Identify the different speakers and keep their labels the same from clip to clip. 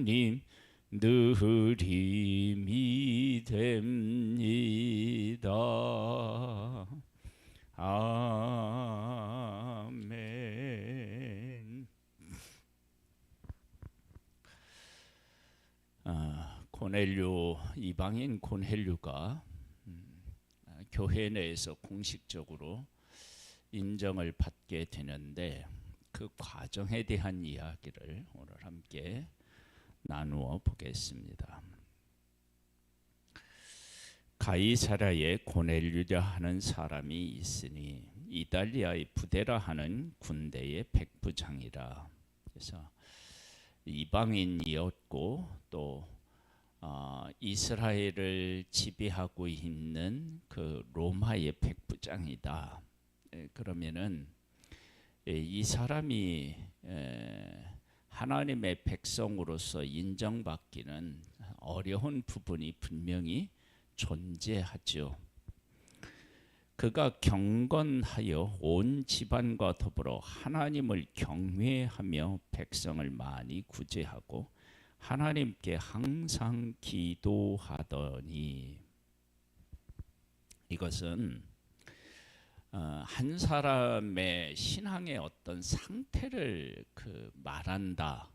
Speaker 1: 주님 늘 힘이 됩니다. 아멘. 고넬료, 이방인 고넬료가 교회 내에서 공식적으로 인정을 받게 되는데, 그 과정에 대한 이야기를 오늘 함께 나누어 보겠습니다. 가이사랴에 고넬료라 하는 사람이 있으니 이달리아의 부데라 하는 군대의 백부장이라. 그래서 이방인이었고 또 이스라엘을 지배하고 있는 그 로마의 백부장이다. 그러면은 이 사람이 하나님의 백성으로서 인정받기는 어려운 부분이 분명히 존재하죠. 그가 경건하여 온 집안과 더불어 하나님을 경외하며 백성을 많이 구제하고 하나님께 항상 기도하더니, 이것은 한 사람의 신앙의 어떤 상태를 말한다,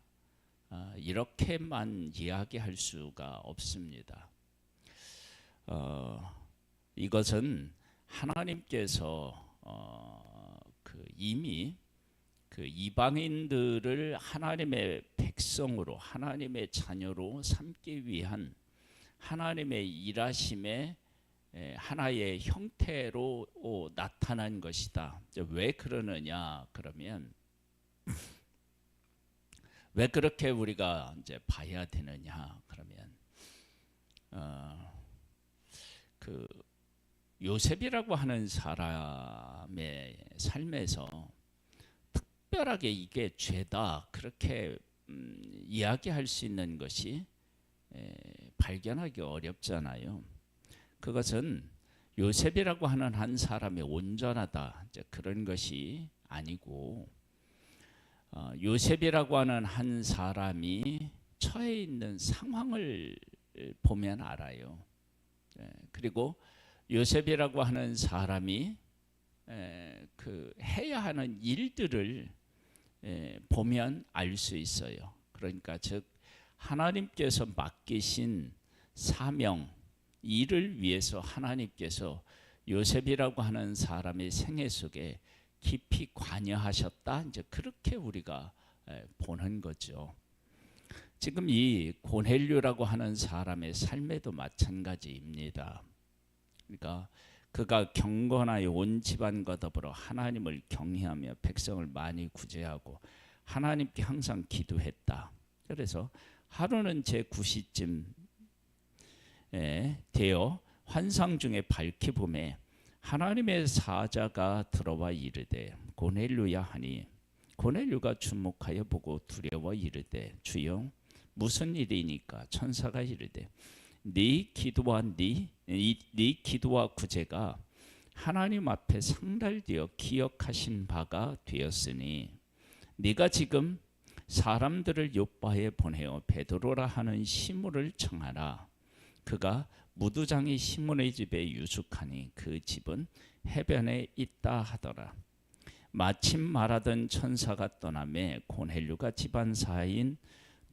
Speaker 1: 이렇게만 이야기할 수가 없습니다. 이것은 하나님께서 이미 이방인들을 하나님의 백성으로, 하나님의 자녀로 삼기 위한 하나님의 일하심의 하나의 형태로 나타난 것이다. 왜 그러느냐 그러면, 왜 그렇게 우리가 이제 봐야 되느냐 그러면, 요셉이라고 하는 사람의 삶에서 특별하게 이게 죄다 그렇게 이야기할 수 있는 것이 발견하기 어렵잖아요. 그것은 요셉이라고 하는 한 사람이 온전하다, 이제 그런 것이 아니고, 요셉이라고 하는 한 사람이 처해 있는 상황을 보면 알아요. 그리고 요셉이라고 하는 사람이 해야 하는 일들을 보면 알 수 있어요. 그러니까 즉 하나님께서 맡기신 사명, 일을 위해서 하나님께서 요셉이라고 하는 사람의 생애 속에 깊이 관여하셨다, 이제 그렇게 우리가 보는 거죠. 지금 이 고넬료라고 하는 사람의 삶에도 마찬가지입니다. 그러니까 그가 경건하여 온 집안과 더불어 하나님을 경외하며 백성을 많이 구제하고 하나님께 항상 기도했다. 그래서 하루는 제9시쯤 되어 환상 중에 밝히 보매 하나님의 사자가 들어와 이르되 고넬료야 하니, 고넬료가 주목하여 보고 두려워 이르되 주여 무슨 일이니까? 천사가 이르되 네 기도와 네 기도와 구제가 하나님 앞에 상달되어 기억하신 바가 되었으니 네가 지금 사람들을 요바에 보내어 베드로라 하는 시몬을 청하라. 그가 무두장이 시몬의 집에 유숙하니 그 집은 해변에 있다 하더라. 마침 말하던 천사가 떠나매 고넬료가 집안 사이인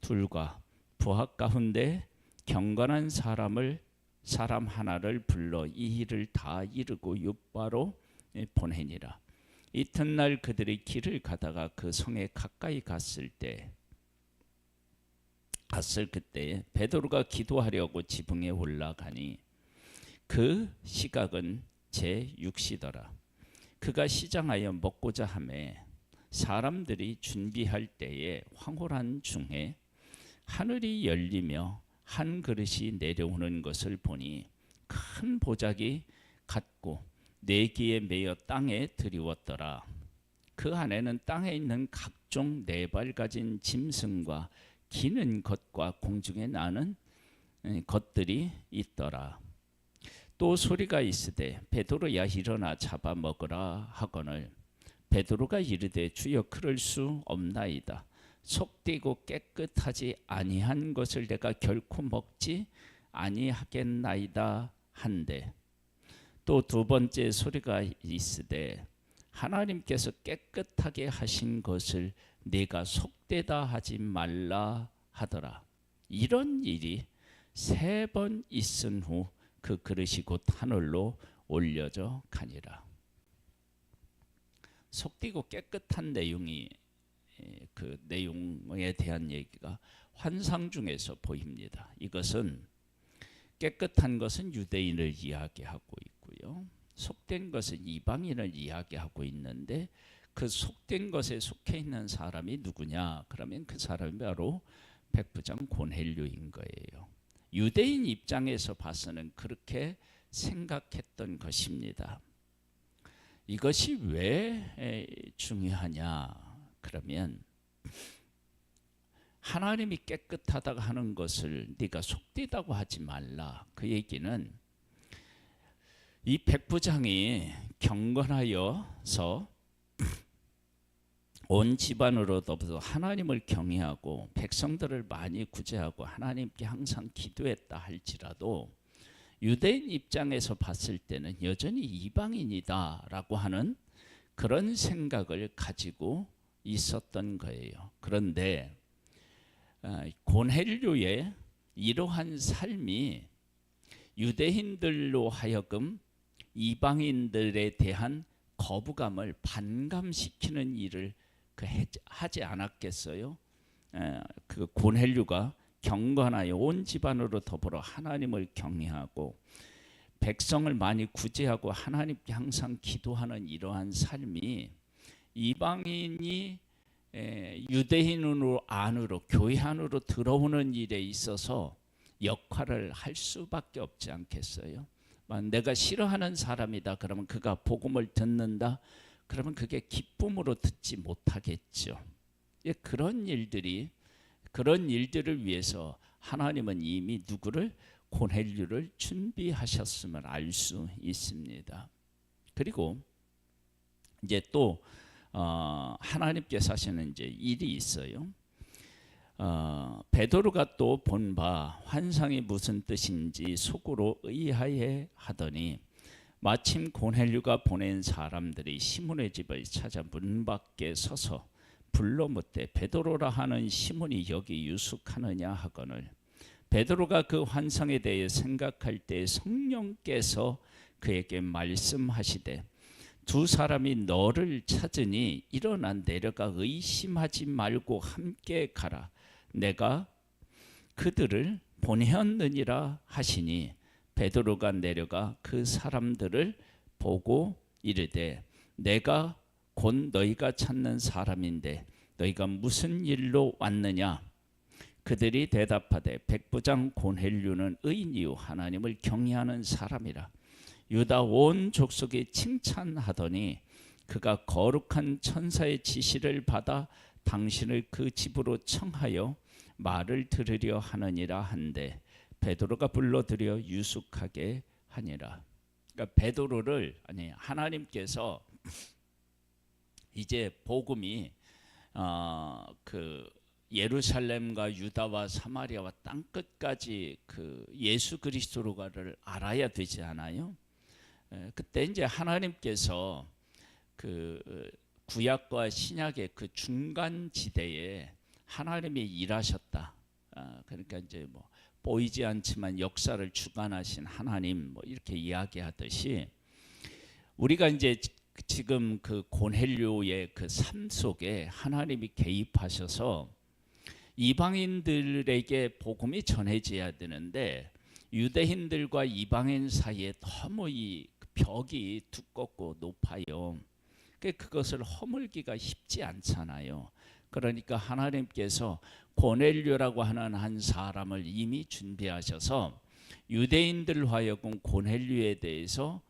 Speaker 1: 둘과 부하 가운데 경건한 사람 하나를 불러 이 일을 다 이루고 요바로 보내니라. 이튿날 그들이 길을 가다가 그 성에 가까이 갔을 그때 베드로가 기도하려고 지붕에 올라가니 그 시각은 제6시더라. 그가 시장하여 먹고자 하매 사람들이 준비할 때에 황홀한 중에 하늘이 열리며 한 그릇이 내려오는 것을 보니 큰 보자기 같고 네기에 매여 땅에 드리웠더라. 그 안에는 땅에 있는 각종 네 발 가진 짐승과 기는 것과 공중에 나는 것들이 있더라. 또 소리가 있으되 베드로야 일어나 잡아 먹으라 하거늘 베드로가 이르되 주여 그럴 수 없나이다. 속되고 깨끗하지 아니한 것을 내가 결코 먹지 아니하겠나이다 한데, 또 두 번째 소리가 있으되 하나님께서 깨끗하게 하신 것을 내가 속되다 하지 말라 하더라. 이런 일이 3번 있은 후 그 그릇이 곧 하늘로 올려져 가니라. 속되고 깨끗한 내용이, 그 내용에 대한 얘기가 환상 중에서 보입니다. 이것은 깨끗한 것은 유대인을 이야기하고 있고요, 속된 것은 이방인을 이야기하고 있는데, 그 속된 것에 속해 있는 사람이 누구냐? 그러면 그 사람이 바로 백부장 고넬료인 거예요. 유대인 입장에서 봐서는 그렇게 생각했던 것입니다. 이것이 왜 중요하냐? 그러면 하나님이 깨끗하다고 하는 것을 네가 속되다고 하지 말라. 그 얘기는 이 백부장이 경건하여서 온 집안으로부터 하나님을 경외하고 백성들을 많이 구제하고 하나님께 항상 기도했다 할지라도 유대인 입장에서 봤을 때는 여전히 이방인이다라고 하는 그런 생각을 가지고 있었던 거예요. 그런데 고넬료의 이러한 삶이 유대인들로 하여금 이방인들에 대한 거부감을 반감시키는 일을 하지 않았겠어요? 그 고넬료가 경건하여 온 집안으로 더불어 하나님을 경외하고 백성을 많이 구제하고 하나님께 항상 기도하는 이러한 삶이 이방인이 유대인으로 안으로, 교회 안으로 들어오는 일에 있어서 역할을 할 수밖에 없지 않겠어요? 내가 싫어하는 사람이다 그러면 그가 복음을 듣는다 그러면 그게 기쁨으로 듣지 못하겠죠. 그런 일들을 위해서 하나님은 이미 누구를? 고넬료를 준비하셨음을 알 수 있습니다. 그리고 이제 또 하나님께서 하시는 이제 일이 있어요. 베드로가 또 본 바 환상이 무슨 뜻인지 속으로 의아해 하더니 마침 고넬료가 보낸 사람들이 시몬의 집을 찾아 문 밖에 서서 불러 묻되 베드로라 하는 시몬이 여기 유숙하느냐 하거늘, 베드로가 그 환상에 대해 생각할 때 성령께서 그에게 말씀하시되 두 사람이 너를 찾으니 일어나 내려가 의심하지 말고 함께 가라. 내가 그들을 보내었느니라 하시니 베드로가 내려가 그 사람들을 보고 이르되 내가 곧 너희가 찾는 사람인데 너희가 무슨 일로 왔느냐? 그들이 대답하되 백부장 고넬료는 의인이요 하나님을 경외하는 사람이라 유다 온 족속이 칭찬하더니 그가 거룩한 천사의 지시를 받아 당신을 그 집으로 청하여 말을 들으려 하느니라 한데 베드로가 불러들여 유숙하게 하니라. 그러니까 베드로를 하나님께서 이제 복음이 그 예루살렘과 유다와 사마리아와 땅 끝까지 그 예수 그리스도로가를 알아야 되지 않아요? 그때 이제 하나님께서 그 구약과 신약의 그 중간 지대에 하나님이 일하셨다. 그러니까 이제 뭐 보이지 않지만 역사를 주관하신 하나님 뭐 이렇게 이야기하듯이 우리가 이제 지금 그 고넬료의 그 삶 속에 하나님이 개입하셔서 이방인들에게 복음이 전해져야 되는데 유대인들과 이방인 사이에 너무 이 벽이 두껍고 높아요. 그것을 허물기가 쉽지 않잖아요. 그러니까 하나님께서 고넬료라고 하는 한 사람을 이미 준비하셔서 유대인들 하여금 고넬료에 대해서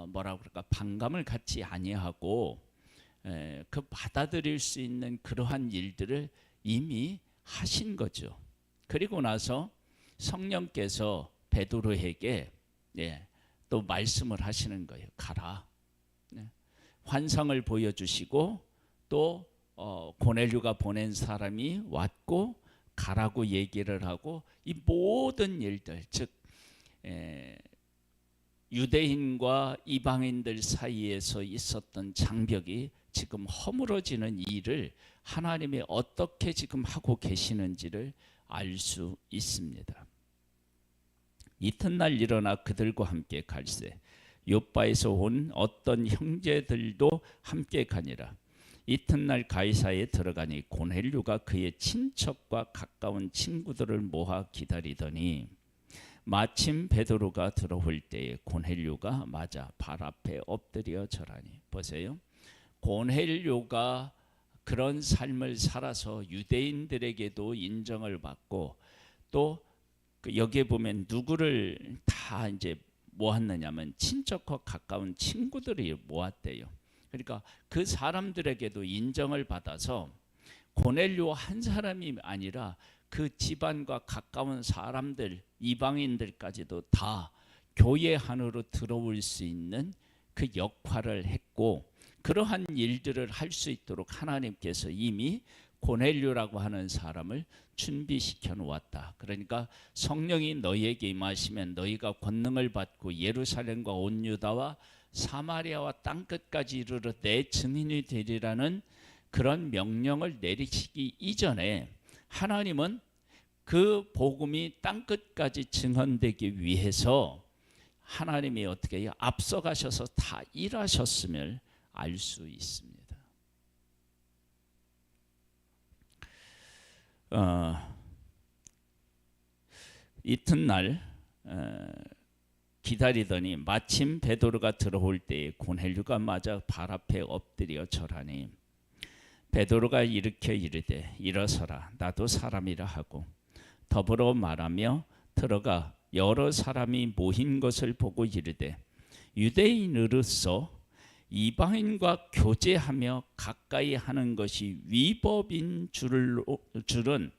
Speaker 1: 뭐라고 그럴까 반감을 갖지 아니하고 그 받아들일 수 있는 그러한 일들을 이미 하신 거죠. 그리고 나서 성령께서 베드로에게 또 말씀을 하시는 거예요. 가라. 환상을 보여주시고 또 고넬료가 보낸 사람이 왔고 가라고 얘기를 하고 이 모든 일들, 즉 유대인과 이방인들 사이에서 있었던 장벽이 지금 허물어지는 일을 하나님이 어떻게 지금 하고 계시는지를 알 수 있습니다. 이튿날 일어나 그들과 함께 갈새 요바에서 온 어떤 형제들도 함께 가니라. 이튿날 가이사에 들어가니 고넬료가 그의 친척과 가까운 친구들을 모아 기다리더니 마침 베드로가 들어올 때에 고넬료가 맞아 발 앞에 엎드려 절하니. 보세요. 고넬료가 그런 삶을 살아서 유대인들에게도 인정을 받고 또 여기에 보면 누구를 다 이제 모았느냐면 친척과 가까운 친구들이 모았대요. 그러니까 그 사람들에게도 인정을 받아서 고넬료 한 사람이 아니라 그 집안과 가까운 사람들, 이방인들까지도 다 교회 안으로 들어올 수 있는 그 역할을 했고, 그러한 일들을 할 수 있도록 하나님께서 이미 고넬료라고 하는 사람을 준비시켜 놓았다. 그러니까 성령이 너희에게 임하시면 너희가 권능을 받고 예루살렘과 온 유다와 사마리아와 땅끝까지 이르러 내 증인이 되리라는 그런 명령을 내리시기 이전에 하나님은 그 복음이 땅끝까지 증언되기 위해서 하나님이 어떻게 해요? 앞서가셔서 다 일하셨음을 알 수 있습니다. 이튿날 기다리더니 마침 베드로가 들어올 때에 고넬료가 맞아 발 앞에 엎드려 절하니 베드로가 일으켜 이르되 일어서라 나도 사람이라 하고 더불어 말하며 들어가 여러 사람이 모인 것을 보고 이르되 유대인으로서 이방인과 교제하며 가까이 하는 것이 위법인 줄은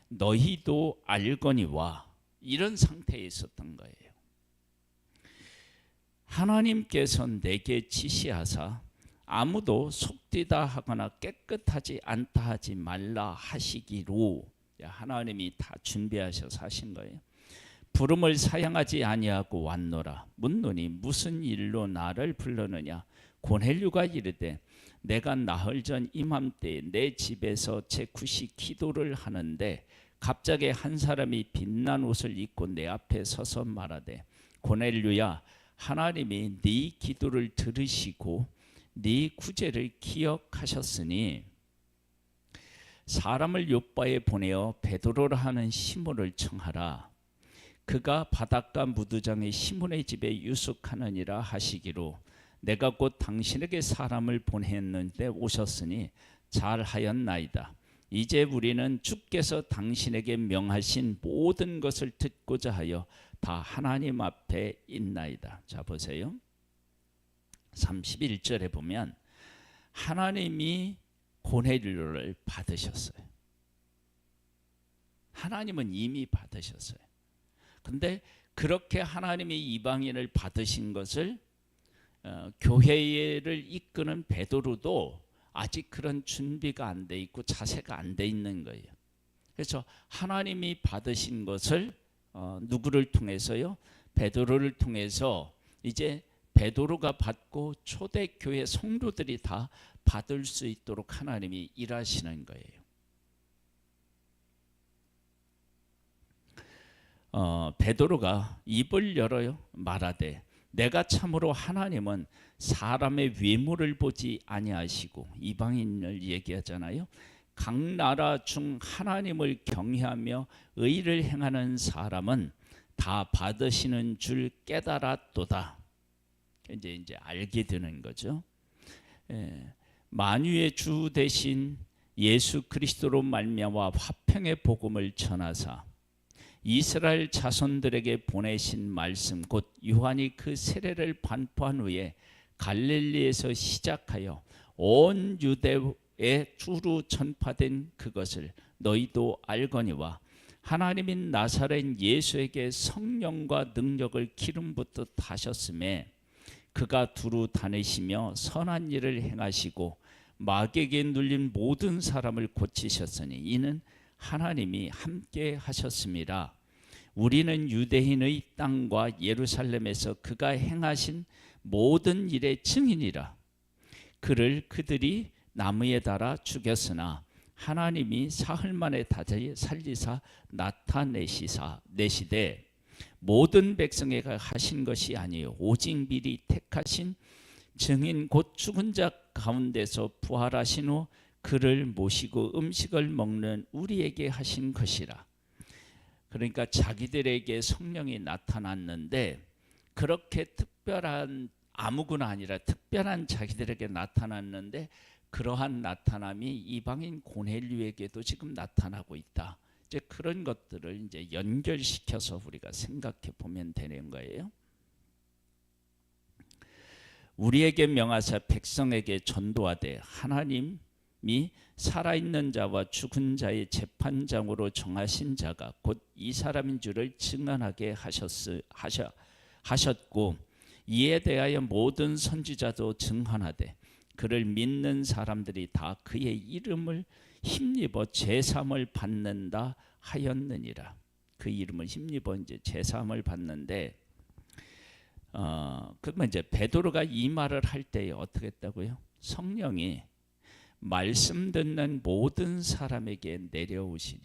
Speaker 1: 너희도 알거니와. 이런 상태에 있었던 거예요. 하나님께서 내게 지시하사 아무도 속되다 하거나 깨끗하지 않다 하지 말라 하시기로 하나님이 다 준비하셔서 하신 거예요. 부름을 사양하지 아니하고 왔노라. 묻노니 무슨 일로 나를 불렀느냐. 고넬료가 이르되 내가 나흘 전 이맘때에 내 집에서 제 굿이 기도를 하는데 갑자기 한 사람이 빛난 옷을 입고 내 앞에 서서 말하되 고넬료야 하나님이 네 기도를 들으시고 네 구제를 기억하셨으니 사람을 요바에 보내어 베드로라 하는 시몬을 청하라. 그가 바닷가 무두장의 시몬의 집에 유숙하느니라 하시기로 내가 곧 당신에게 사람을 보냈는데 오셨으니 잘하였나이다. 이제 우리는 주께서 당신에게 명하신 모든 것을 듣고자 하여 다 하나님 앞에 있나이다. 자 보세요. 31절에 보면 하나님이 고넬료를 받으셨어요. 하나님은 이미 받으셨어요. 근데 그렇게 하나님이 이방인을 받으신 것을 교회를 이끄는 베드로도 아직 그런 준비가 안 돼 있고 자세가 안 돼 있는 거예요. 그래서 하나님이 받으신 것을 누구를 통해서요? 베드로를 통해서 이제 베드로가 받고 초대교회 성도들이 다 받을 수 있도록 하나님이 일하시는 거예요. 베드로가 입을 열어요 말하되 내가 참으로 하나님은 사람의 외모를 보지 아니하시고, 이방인을 얘기하잖아요. 각 나라 중 하나님을 경외하며 의를 행하는 사람은 다 받으시는 줄 깨달았도다. 이제 알게 되는 거죠. 만유의 주 대신 예수 그리스도로 말미암아 화평의 복음을 전하사 이스라엘 자손들에게 보내신 말씀 곧 요한이 그 세례를 반포한 후에 갈릴리에서 시작하여 온 유대에 주로 전파된 그것을 너희도 알거니와 하나님인 나사렛 예수에게 성령과 능력을 기름 붓듯 하셨음에 그가 두루 다니시며 선한 일을 행하시고 마귀에게 눌린 모든 사람을 고치셨으니 이는 하나님이 함께 하셨습니다. 우리는 유대인의 땅과 예루살렘에서 그가 행하신 모든 일의 증인이라. 그를 그들이 나무에 달아 죽였으나 하나님이 사흘 만에 다시 살리사 내시되 모든 백성에게 하신 것이 아니요 오직 미리 택하신 증인 곧 죽은 자 가운데서 부활하신 후 그를 모시고 음식을 먹는 우리에게 하신 것이라. 그러니까 자기들에게 성령이 나타났는데 그렇게 특별한 아무거나 아니라 특별한 자기들에게 나타났는데 그러한 나타남이 이방인 고넬료에게도 지금 나타나고 있다. 이제 그런 것들을 이제 연결시켜서 우리가 생각해 보면 되는 거예요. 우리에게 명하사 백성에게 전도하되 하나님이 살아있는 자와 죽은 자의 재판장으로 정하신 자가 곧 이 사람인 줄을 증언하게 하셨고 이에 대하여 모든 선지자도 증언하되 그를 믿는 사람들이 다 그의 이름을 힘입어 제사함을 받는다 하였느니라. 그 이름을 힘입어 이제 제사함을 받는데 그러면 이제 베드로가 이 말을 할 때에 어떻게 했다고요? 성령이 말씀 듣는 모든 사람에게 내려오시니,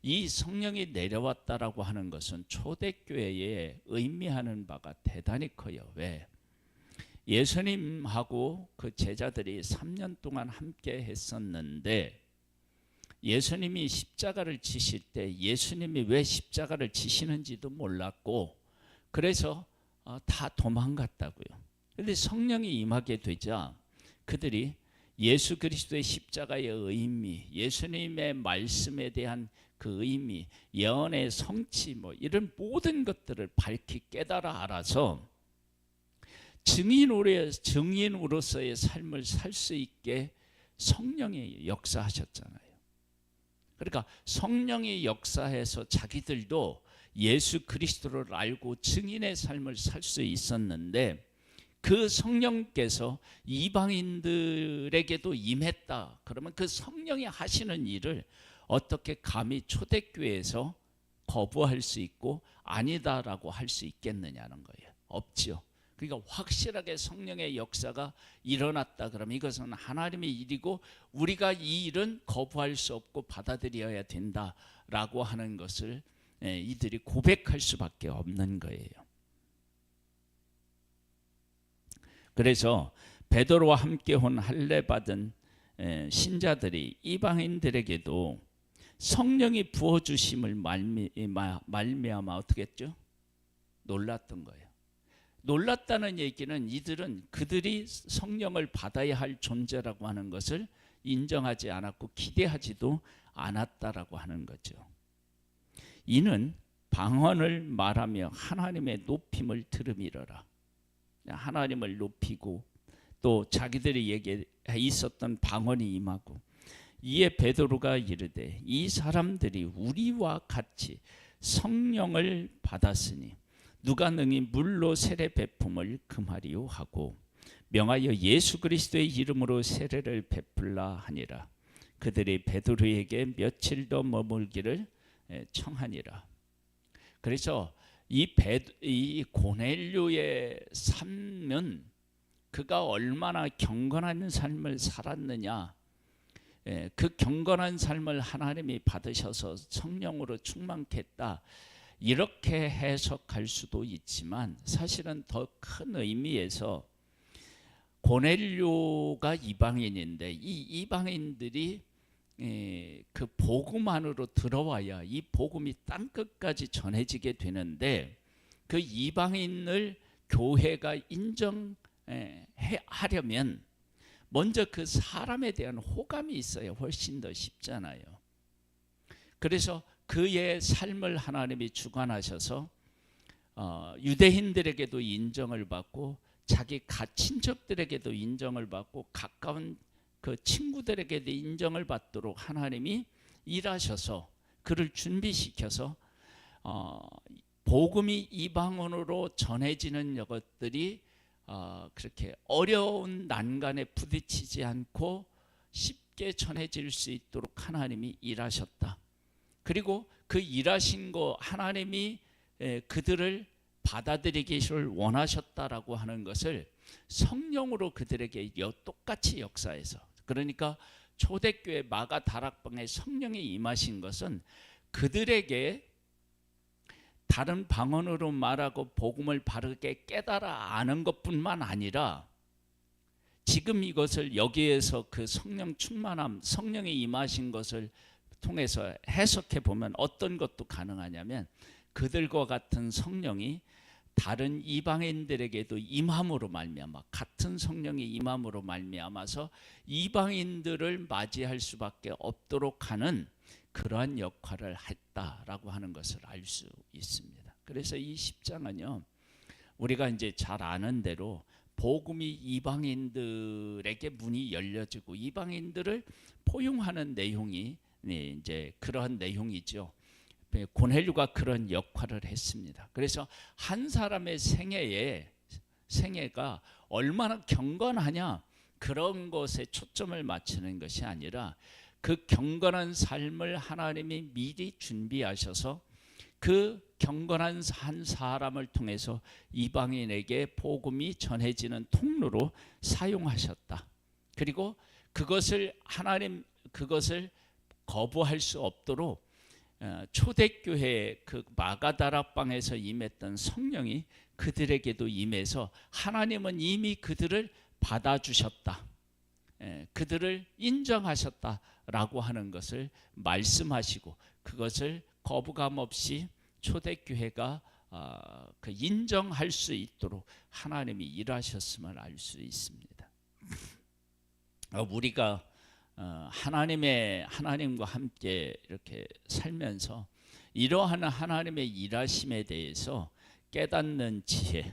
Speaker 1: 이 성령이 내려왔다라고 하는 것은 초대교회에 의미하는 바가 대단히 커요. 왜? 예수님하고 그 제자들이 3년 동안 함께 했었는데 예수님이 십자가를 지실 때 예수님이 왜 십자가를 지시는지도 몰랐고 그래서 다 도망갔다고요. 그런데 성령이 임하게 되자 그들이 예수 그리스도의 십자가의 의미, 예수님의 말씀에 대한 그 의미, 예언의 성취 뭐 이런 모든 것들을 밝히 깨달아 알아서 증인으로서의 삶을 살 수 있게 성령이 역사하셨잖아요. 그러니까 성령이 역사해서 자기들도 예수 그리스도를 알고 증인의 삶을 살 수 있었는데 그 성령께서 이방인들에게도 임했다. 그러면 그 성령이 하시는 일을 어떻게 감히 초대교회에서 거부할 수 있고 아니다라고 할 수 있겠느냐는 거예요. 없죠. 그러니까 확실하게 성령의 역사가 일어났다 그러면 이것은 하나님의 일이고 우리가 이 일은 거부할 수 없고 받아들여야 된다라고 하는 것을 이들이 고백할 수밖에 없는 거예요. 그래서 베드로와 함께 온 할례 받은 신자들이 이방인들에게도 성령이 부어주심을 말미암아 어떻게 했죠? 놀랐던 거예요. 놀랐다는 얘기는 이들은 그들이 성령을 받아야 할 존재라고 하는 것을 인정하지 않았고 기대하지도 않았다라고 하는 거죠. 이는 방언을 말하며 하나님의 높임을 들음이러라. 하나님을 높이고 또 자기들이 얘기해 있었던 방언이 임하고 이에 베드로가 이르되 이 사람들이 우리와 같이 성령을 받았으니 누가 능히 물로 세례 베품을 금하리요 하고 명하여 예수 그리스도의 이름으로 세례를 베풀라 하니라. 그들이 베드로에게 며칠 더 머물기를 청하니라. 그래서 이 고넬료의 삶은 그가 얼마나 경건한 삶을 살았느냐, 그 경건한 삶을 하나님이 받으셔서 성령으로 충만케 했다, 이렇게 해석할 수도 있지만 사실은 더 큰 의미에서 고넬료가 이방인인데 이 이방인들이 그 복음 안으로 들어와야 이 복음이 땅끝까지 전해지게 되는데 그 이방인을 교회가 인정하려면 먼저 그 사람에 대한 호감이 있어야 훨씬 더 쉽잖아요. 그래서 그의 삶을 하나님이 주관하셔서 유대인들에게도 인정을 받고 자기 친척들에게도 인정을 받고 가까운 그 친구들에게도 인정을 받도록 하나님이 일하셔서 그를 준비시켜서 복음이 이방원으로 전해지는 것들이 그렇게 어려운 난간에 부딪히지 않고 쉽게 전해질 수 있도록 하나님이 일하셨다. 그리고 그 일하신 거 하나님이 그들을 받아들이기를 원하셨다라고 하는 것을 성령으로 그들에게 똑같이 역사해서, 그러니까 초대교회 마가 다락방에 성령이 임하신 것은 그들에게 다른 방언으로 말하고 복음을 바르게 깨달아 아는 것뿐만 아니라 지금 이것을 여기에서 그 성령 충만함, 성령이 임하신 것을 통해서 해석해 보면 어떤 것도 가능하냐면 그들과 같은 성령이 다른 이방인들에게도 임함으로 말미암아, 같은 성령이 임함으로 말미암아서 이방인들을 맞이할 수밖에 없도록 하는 그러한 역할을 했다라고 하는 것을 알 수 있습니다. 그래서 이 10장은요, 우리가 이제 잘 아는 대로 복음이 이방인들에게 문이 열려지고 이방인들을 포용하는 내용이 이제 그러한 내용이죠. 고넬료가 그런 역할을 했습니다. 그래서 한 사람의 생애가 얼마나 경건하냐 그런 것에 초점을 맞추는 것이 아니라 그 경건한 삶을 하나님이 미리 준비하셔서 그 경건한 한 사람을 통해서 이방인에게 복음이 전해지는 통로로 사용하셨다. 그리고 그것을 거부할 수 없도록 초대교회 그 마가다락방에서 임했던 성령이 그들에게도 임해서 하나님은 이미 그들을 받아주셨다, 그들을 인정하셨다라고 하는 것을 말씀하시고 그것을 거부감 없이 초대교회가 그 인정할 수 있도록 하나님이 일하셨음을 알 수 있습니다. 우리가 하나님과 함께 이렇게 살면서 이러한 하나님의 일하심에 대해서 깨닫는 지혜,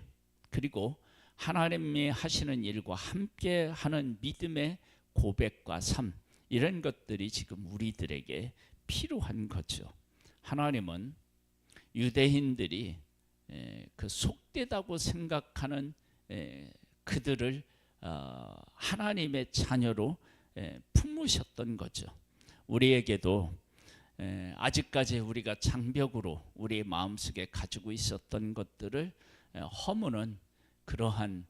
Speaker 1: 그리고 하나님이 하시는 일과 함께 하는 믿음의 고백과 삶, 이런 것들이 지금 우리들에게 필요한 거죠. 하나님은 유대인들이 그 속되다고 생각하는 그들을 하나님의 자녀로 품으셨던 거죠. 우리에게도 아직까지 우리가 장벽으로 우리의 마음속에 가지고 있었던 것들을 허무는 그러한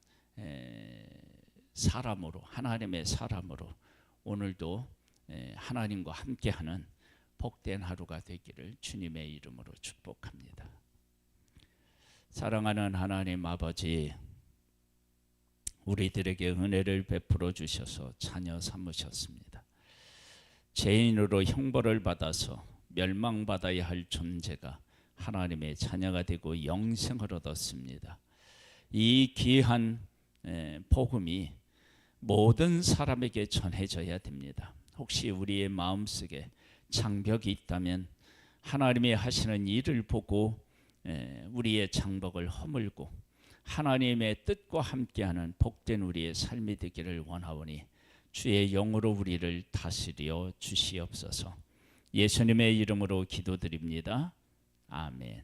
Speaker 1: 사람으로, 하나님의 사람으로 오늘도 하나님과 함께하는 복된 하루가 되기를 주님의 이름으로 축복합니다. 사랑하는 하나님 아버지, 우리들에게 은혜를 베풀어 주셔서 자녀 삼으셨습니다. 죄인으로 형벌을 받아서 멸망받아야 할 존재가 하나님의 자녀가 되고 영생을 얻었습니다. 이 귀한 복음이 모든 사람에게 전해져야 됩니다. 혹시 우리의 마음속에 장벽이 있다면 하나님이 하시는 일을 보고 우리의 장벽을 허물고 하나님의 뜻과 함께하는 복된 우리의 삶이 되기를 원하오니 주의 영으로 우리를 다스려 주시옵소서. 예수님의 이름으로 기도드립니다. 아멘.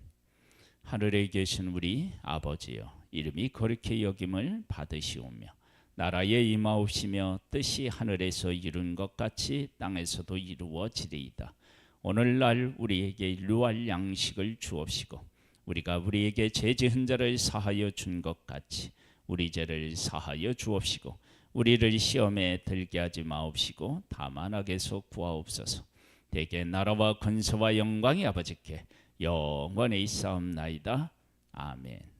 Speaker 1: 하늘에 계신 우리 아버지여, 이름이 거룩히 여김을 받으시오며 나라에 임하옵시며 뜻이 하늘에서 이룬 것 같이 땅에서도 이루어지리이다. 오늘날 우리에게 일루할 양식을 주옵시고 우리가 우리에게 죄 지은 자를 사하여 준 것 같이 우리 죄를 사하여 주옵시고 우리를 시험에 들게 하지 마옵시고 다만 악에서 구하옵소서. 대개 나라와 권세와 영광이 아버지께 영원히 있사옵나이다. 아멘.